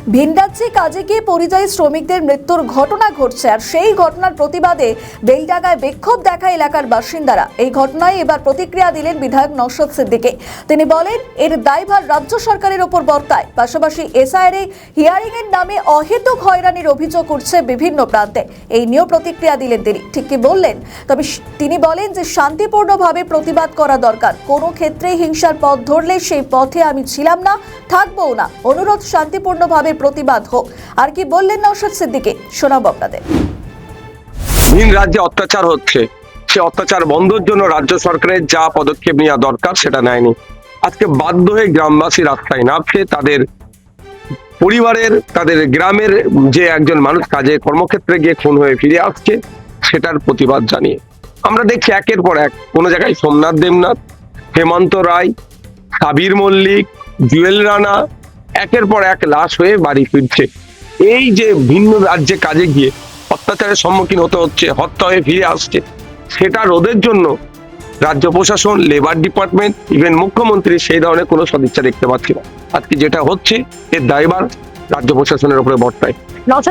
ভিন রাজ্যে কাজে গিয়ে পরিযায়ী শ্রমিকদের মৃত্যুর ঘটনা ঘটছে, আর সেই ঘটনার প্রতিবাদে বেলডাঙ্গায় বিক্ষোভ দেখায় এলাকার বাসিন্দারা। এই ঘটনায় এবার প্রতিক্রিয়া দিলেন বিধায়ক নওশাদ সিদ্দিকী। তিনি বলেন, এর দায়ভার রাজ্য সরকারের ওপর বর্তায়। পাশাপাশি এসআইআর হিয়ারিং এর নামে অহেতুক হয়রানির অভিযোগ উঠছে বিভিন্ন প্রান্তে। এই নিয়েও প্রতিক্রিয়া দিলেন তিনি। ঠিক কি বললেন? তবে তিনি বলেন যে শান্তিপূর্ণভাবে প্রতিবাদ করা দরকার। কোনো ক্ষেত্রে হিংসার পথ ধরলে সেই পথে আমি ছিলাম না, থাকবও না। অনুরোধ, শান্তিপূর্ণভাবে প্রতিবাদ হোক। আর কি বললেন নওশাদ সিদ্দিকী, শোনাবো আপনাদের। ভিন রাজ্যে অত্যাচার হচ্ছে, সে অত্যাচার বন্ধের জন্য রাজ্য সরকারের যা পদক্ষেপ নেওয়া দরকার সেটা নেয়নি। আজকে বাধ্য হয়ে গ্রামবাসী রাস্তায় নামছে, তাদের পরিবারের, তাদের গ্রামের যে একজন মানুষ কাজে কর্মক্ষেত্রে গিয়ে খুন হয়ে ফিরে আসছে সেটার প্রতিবাদ জানিয়ে আমরা দেখছি একের পর এক কোনো জায়গায় সোমনাথ দেবনাথ, হেমন্ত রায়, সাবির মল্লিক, জুয়েল রানা একের পর এক লাশ হয়ে বাড়ি ফিরছে। এই যে ভিন্ন রাজ্যে কাজে গিয়ে অত্যাচারের সম্মুখীন হতে হচ্ছে, হত্যা হয়ে ফিরে আসছে, সেটা রোধের জন্য রাজ্য প্রশাসন, লেবার ডিপার্টমেন্ট, ইভেন মুখ্যমন্ত্রী সেই ধরনের কোনো সদিচ্ছা দেখতে পাচ্ছি না। আজকে যেটা হচ্ছে এর দায়ভার রাজ্য প্রশাসনের উপরে বর্তায়,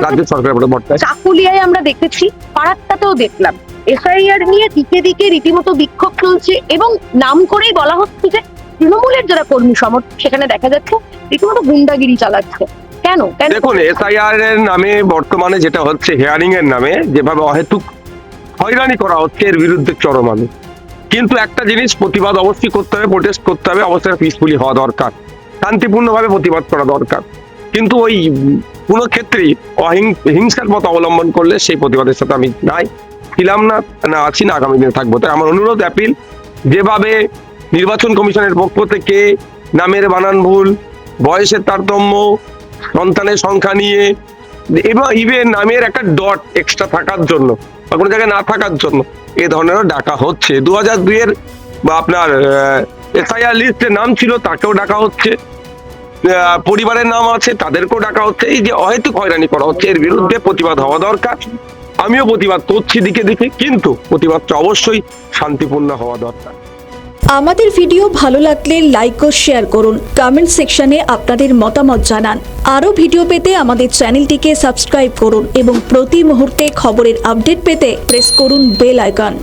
রাজ্য সরকারের উপরে বর্তায়। চাকুলিয়ায় আমরা দেখেছি, পাড়াটাতেও দেখলাম এসআইআর নিয়ে দিকে দিকে রীতিমতো বিক্ষোভ চলছে এবং নাম করেই বলা হচ্ছে যে তৃণমূলের যারা কর্মী সমর্থক সেখানে দেখা যাচ্ছে রীতিমতো গুন্ডাগিরি চালাচ্ছে। কেন? দেখুন, এসআইআর এর নামে বর্তমানে যেটা হচ্ছে, হিয়ারিং এর নামে যেভাবে অহেতুক হয়রানি করা হচ্ছে, এর বিরুদ্ধে চরম আমি। কিন্তু একটা জিনিস, প্রতিবাদ অবশ্যই করতে হবে, প্রোটেস্ট করতে হবে, অবশ্যই পিসফুলি হওয়া দরকার, শান্তিপূর্ণভাবে প্রতিবাদ করা দরকার। কিন্তু ওই কোনো ক্ষেত্রেই হিংসার পথ অবলম্বন করলে সেই প্রতিবাদের সাথে আমি নাই, ছিলাম না, আছি না, আগামী দিনে থাকবো। তাই আমার অনুরোধ, অ্যাপিল, যেভাবে নির্বাচন কমিশনের পক্ষ থেকে নামের বানান ভুল, বয়সের তারতম্য, সন্তানের সংখ্যা নিয়ে, এবং ইভেন নামের একটা ডট এক্সট্রা থাকার জন্য বা কোনো জায়গায় না থাকার জন্য এ ধরনেরও ডাকা হচ্ছে। 2002-এর বা আপনার এসআইআর লিস্টে নাম ছিল, তাকেও ডাকা হচ্ছে, পরিবারের নাম আছে তাদেরকেও ডাকা হচ্ছে। এই যে অহেতুক হয়রানি করা হচ্ছে, এর বিরুদ্ধে প্রতিবাদ হওয়া দরকার। আমিও প্রতিবাদ করছি দিকে দিকে, কিন্তু প্রতিবাদটা অবশ্যই শান্তিপূর্ণ হওয়া দরকার। আমাদের ভিডিও ভালো লাগলে লাইক ও শেয়ার করুন। কমেন্ট সেকশনে আপনাদের মতামত জানান। আরও ভিডিও পেতে আমাদের চ্যানেলটিকে সাবস্ক্রাইব করুন এবং প্রতি মুহূর্তে খবরের আপডেট পেতে প্রেস করুন বেল আইকন।